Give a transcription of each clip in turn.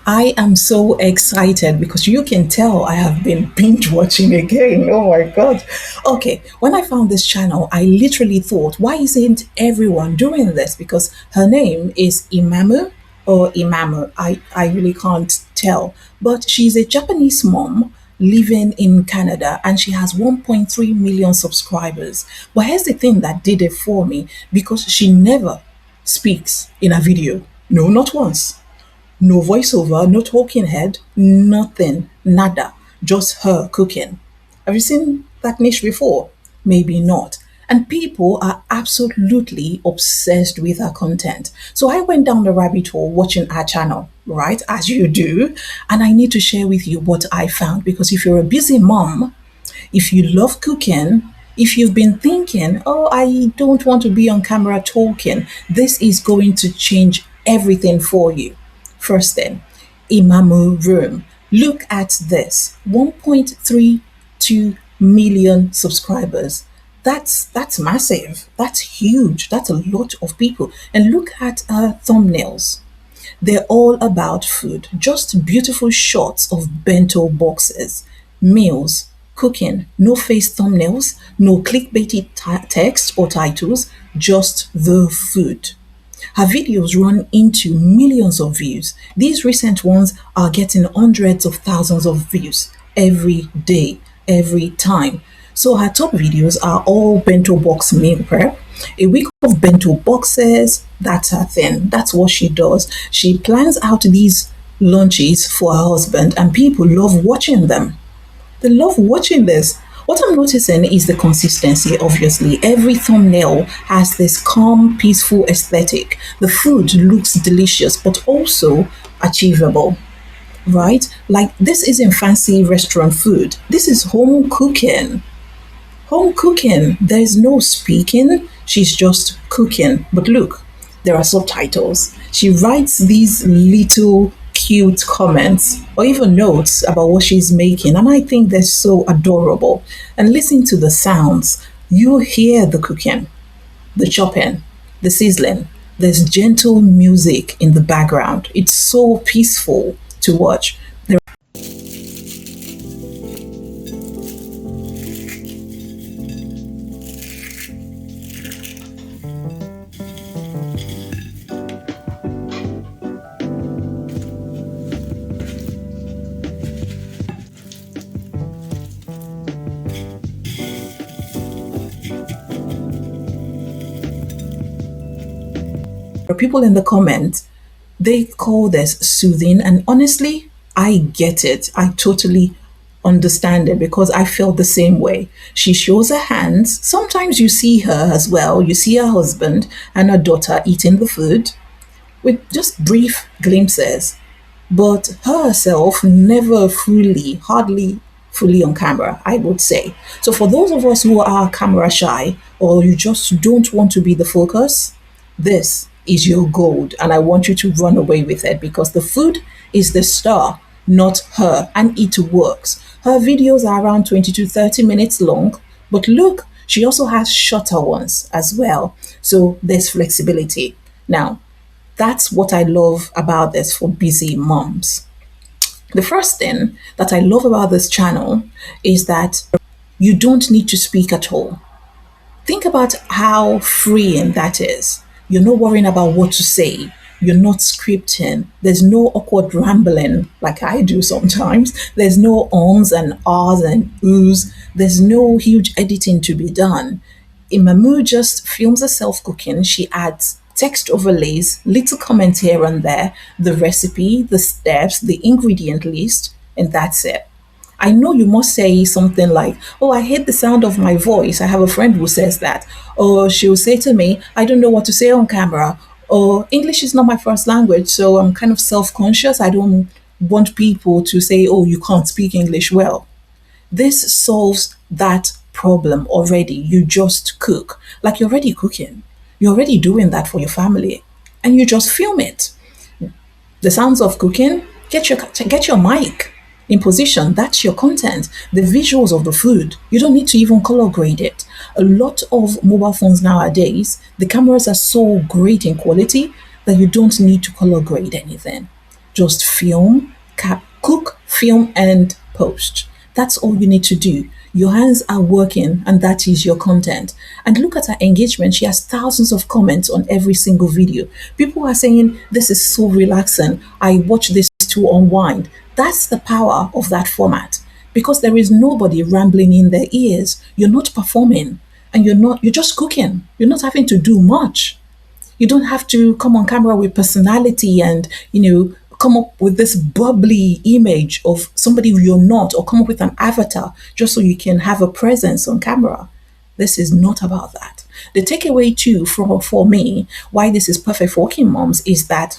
I am so excited because you can tell I have been binge watching again. Oh my God. Okay, when I found this channel, I literally thought, why isn't everyone doing this? Because her name is Imamu or Imamu. I really can't tell. But she's a Japanese mom living in Canada and she has 1.3 million subscribers. But here's the thing that did it for me because she never speaks in a video. No, not once. No voiceover, no talking head, nothing, nada, just her cooking. Have you seen that niche before? Maybe not. And people are absolutely obsessed with her content. So I went down the rabbit hole watching her channel, right? As you do. And I need to share with you what I found because if you're a busy mom, if you love cooking, if you've been thinking, oh, I don't want to be on camera talking, this is going to change everything for you. First thing, Imamu room. Look at this 1.32 million subscribers. That's massive. That's huge. That's a lot of people. And look at her thumbnails. They're all about food, just beautiful shots of bento boxes, meals, cooking, no face thumbnails, no clickbaity text or titles, just the food. Her videos run into millions of views. These recent ones are getting hundreds of thousands of views every day, every time. So her top videos are all bento box meal prep. A week of bento boxes, that's her thing. That's what she does. She plans out these lunches for her husband, and people love watching them. They love watching this. What I'm noticing is the consistency, obviously. Every thumbnail has this calm, peaceful aesthetic. The food looks delicious, but also achievable, right? Like, this isn't fancy restaurant food. This is home cooking. Home cooking. There's no speaking. She's just cooking. But look, there are subtitles. She writes these little cute comments or even notes about what she's making. And I think they're so adorable. And listen to the sounds. You hear the cooking, the chopping, the sizzling. There's gentle music in the background. It's so peaceful to watch. There are people in the comments, they call this soothing. And honestly, I get it. I totally understand it because I felt the same way. She shows her hands. Sometimes you see her as well. You see her husband and her daughter eating the food with just brief glimpses. But her herself never fully, hardly fully on camera, I would say. So for those of us who are camera shy or you just don't want to be the focus, this is your gold and I want you to run away with it because the food is the star, not her, and it works. Her videos are around 20 to 30 minutes long, but look, she also has shorter ones as well. So there's flexibility. Now, that's what I love about this for busy moms. The first thing that I love about this channel is that you don't need to speak at all. Think about how freeing that is. You're not worrying about what to say. You're not scripting. There's no awkward rambling like I do sometimes. There's no ums and ahs and oohs. There's no huge editing to be done. Imamu just films herself cooking. She adds text overlays, little comments here and there, the recipe, the steps, the ingredient list, and that's it. I know you must say something like, oh, I hate the sound of my voice. I have a friend who says that. Or she'll say to me, I don't know what to say on camera. Or English is not my first language, so I'm kind of self conscious. I don't want people to say, oh, you can't speak English well. This solves that problem already. You just cook. Like you're already cooking. You're already doing that for your family. And you just film it. The sounds of cooking, get your mic in position. That's your content. The visuals of the food, you don't need to even color grade it. A lot of mobile phones nowadays, the cameras are so great in quality that you don't need to color grade anything. Just film, cook, film, and post. That's all you need to do. Your hands are working, and that is your content. And look at her engagement. She has thousands of comments on every single video. People are saying, "This is so relaxing. I watch this to unwind." That's the power of that format, because there is nobody rambling in their ears. You're not performing, and you're just cooking. You're not having to do much. You don't have to come on camera with personality and, come up with this bubbly image of somebody you're not, or come up with an avatar just so you can have a presence on camera. This is not about that. The takeaway too for me, why this is perfect for working moms, is that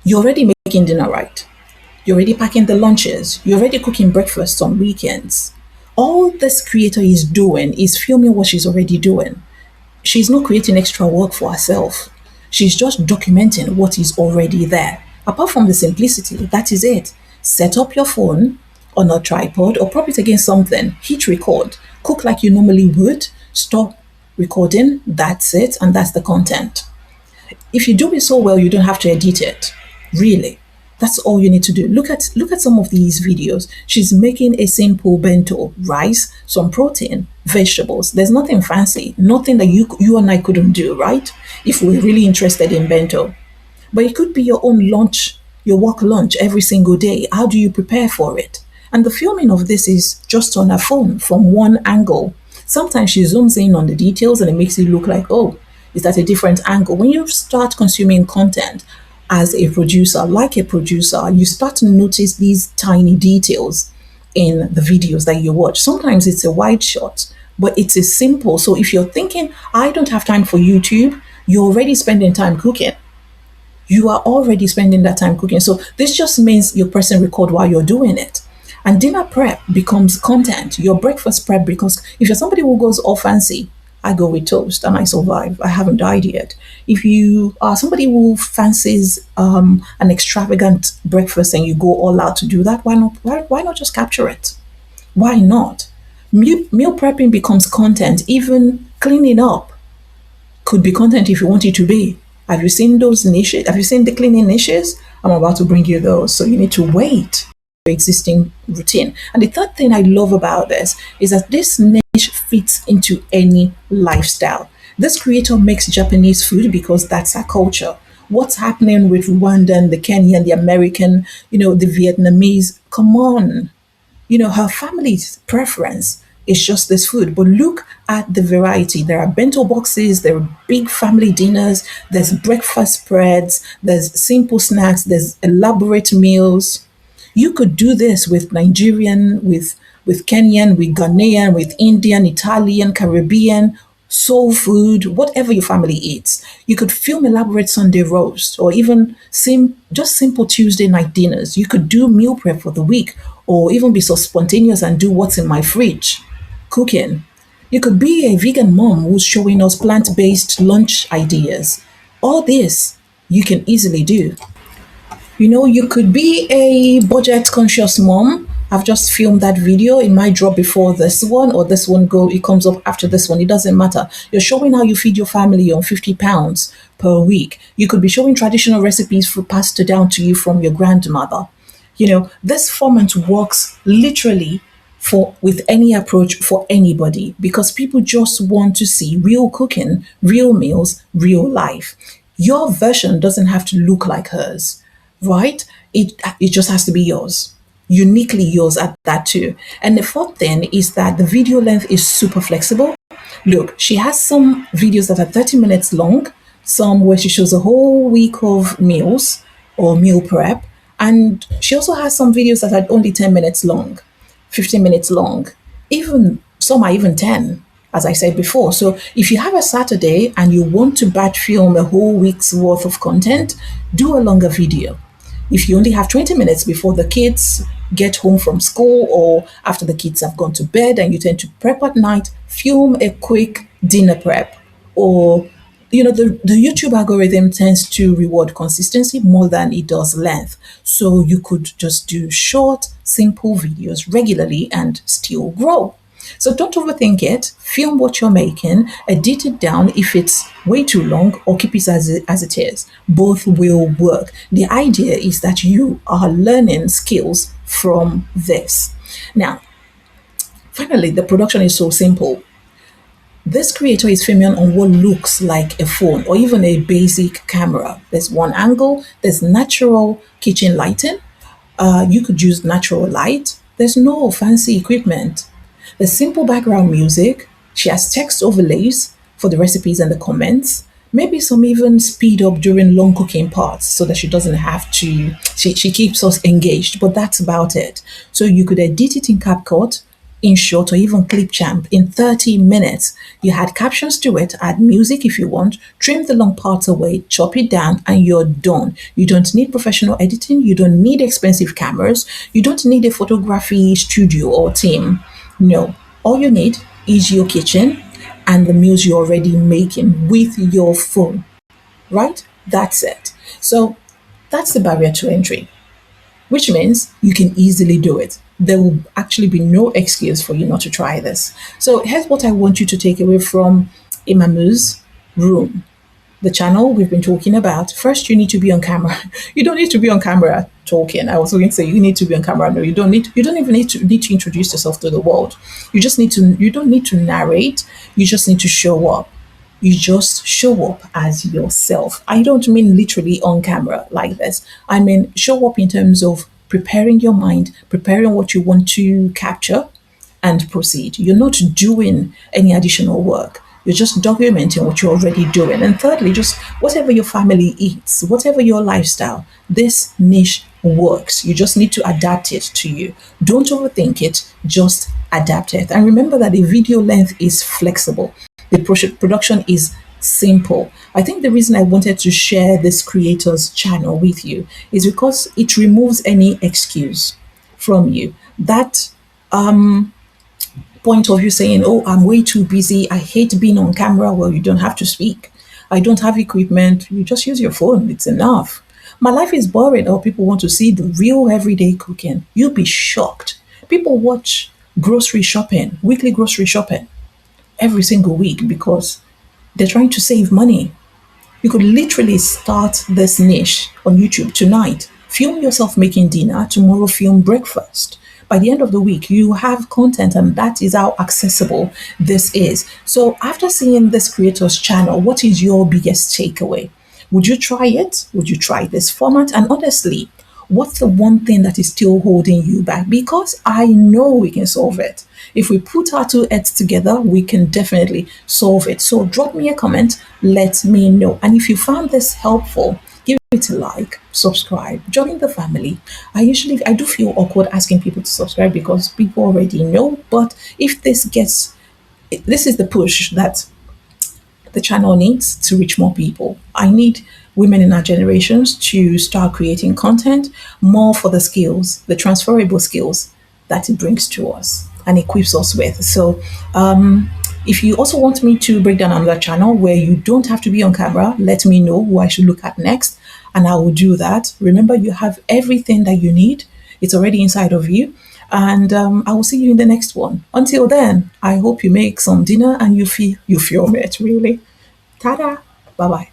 you're already making dinner, right? You're already packing the lunches. You're already cooking breakfast on weekends. All this creator is doing is filming what she's already doing. She's not creating extra work for herself. She's just documenting what is already there. Apart from the simplicity, that is it. Set up your phone on a tripod or prop it against something, hit record, cook like you normally would, stop recording, that's it, and that's the content. If you do it so well, you don't have to edit it. Really. That's all you need to do. Look at some of these videos. She's making a simple bento, rice, some protein, vegetables. There's nothing fancy, nothing that you and I couldn't do, right? If we're really interested in bento. But it could be your own lunch, your work lunch every single day. How do you prepare for it? And the filming of this is just on her phone from one angle. Sometimes she zooms in on the details and it makes it look like, oh, it's at a different angle. When you start consuming content as a producer, like a producer, you start to notice these tiny details in the videos that you watch. Sometimes it's a wide shot, but it is simple. So if you're thinking, I don't have time for YouTube, you're already spending time cooking. You are already spending that time cooking. So this just means you're pressing record while you're doing it. And dinner prep becomes content. Your breakfast prep, because if you're somebody who goes all fancy, I go with toast and I survive. I haven't died yet. If you are somebody who fancies an extravagant breakfast and you go all out to do that, why not just capture it? Why not? Meal prepping becomes content. Even cleaning up could be content if you want it to be. Have you seen those niches? Have you seen the cleaning niches? I'm about to bring you those. So you need to wait your existing routine. And the third thing I love about this is that this niche fits into any lifestyle. This creator makes Japanese food because that's our culture. What's happening with Rwandan, the Kenyan, the American, the Vietnamese? Come on. Her family's preference is just this food. But look at the variety. There are bento boxes, there are big family dinners, there's breakfast spreads, there's simple snacks, there's elaborate meals. You could do this with Nigerian, with Kenyan, with Ghanaian, with Indian, Italian, Caribbean, soul food, whatever your family eats. You could film elaborate Sunday roast, or even just simple Tuesday night dinners. You could do meal prep for the week, or even be so spontaneous and do what's in my fridge, cooking. You could be a vegan mom who's showing us plant-based lunch ideas. All this you can easily do. You could be a budget conscious mom. I've just filmed that video. It might drop before this one, or this one it comes up after this one. It doesn't matter. You're showing how you feed your family on £50 per week. You could be showing traditional recipes passed down to you from your grandmother. This format works literally with any approach for anybody, because people just want to see real cooking, real meals, real life. Your version doesn't have to look like hers, right? It just has to be yours, uniquely yours at that too. And the fourth thing is that the video length is super flexible. Look, she has some videos that are 30 minutes long, some where she shows a whole week of meals or meal prep. And she also has some videos that are only 10 minutes long, 15 minutes long. Even some are even 10, as I said before. So if you have a Saturday and you want to batch film a whole week's worth of content, do a longer video. If you only have 20 minutes before the kids get home from school, or after the kids have gone to bed and you tend to prep at night, film a quick dinner prep. Or the YouTube algorithm tends to reward consistency more than it does length. So you could just do short, simple videos regularly and still grow. So don't overthink it. Film what you're making, edit it down if it's way too long, or keep it as it is. Both will work. The idea is that you are learning skills from this. Now, finally, the production is so simple. This creator is filming on what looks like a phone or even a basic camera. There's one angle, there's natural kitchen lighting. You could use natural light. There's no fancy equipment. There's simple background music. She has text overlays for the recipes and the comments. Maybe some even speed up during long cooking parts so that she doesn't have to, she keeps us engaged, but that's about it. So you could edit it in CapCut, in short, or even Clipchamp in 30 minutes. You add captions to it, add music if you want, trim the long parts away, chop it down, and you're done. You don't need professional editing. You don't need expensive cameras. You don't need a photography studio or team. No, all you need is your kitchen and the meals you're already making with your phone, right? That's it. So that's the barrier to entry, which means you can easily do it. There will actually be no excuse for you not to try this. So here's what I want you to take away from Imamu's room, the channel we've been talking about. First, you need to be on camera. You don't need to be on camera talking. I was going to say you need to be on camera. No, you don't need. You don't even need to introduce yourself to the world. You just need to. You don't need to narrate. You just need to show up. You just show up as yourself. I don't mean literally on camera like this. I mean show up in terms of preparing your mind, preparing what you want to capture, and proceed. You're not doing any additional work. You're just documenting what you're already doing. And thirdly, just whatever your family eats, whatever your lifestyle, this niche works. You just need to adapt it to you. Don't overthink it, just adapt it. And remember that the video length is flexible. The production is simple. I think the reason I wanted to share this creator's channel with you is because it removes any excuse from you. That point of you saying, oh, I'm way too busy, I hate being on camera. Well, you don't have to speak. I don't have equipment. You just use your phone. It's enough. My life is boring, or people want to see the real everyday cooking. You'll be shocked. People watch grocery shopping, weekly grocery shopping, every single week because they're trying to save money. You could literally start this niche on YouTube tonight. Film yourself making dinner, tomorrow film breakfast. By the end of the week, you have content, and that is how accessible this is. So after seeing this creator's channel, what is your biggest takeaway? Would you try it? Would you try this format? And honestly, what's the one thing that is still holding you back? Because I know we can solve it. If we put our two heads together, we can definitely solve it. So drop me a comment, let me know. And if you found this helpful, give it a like, subscribe, join the family. I do feel awkward asking people to subscribe because people already know. But if this is the push that the channel needs to reach more people. I need women in our generations to start creating content more for the skills, the transferable skills that it brings to us and equips us with. So, if you also want me to break down another channel where you don't have to be on camera, let me know who I should look at next, and I will do that. Remember, you have everything that you need, it's already inside of you. And I will see you in the next one. Until then, I hope you make some dinner and you film it really. Ta-da! Bye-bye.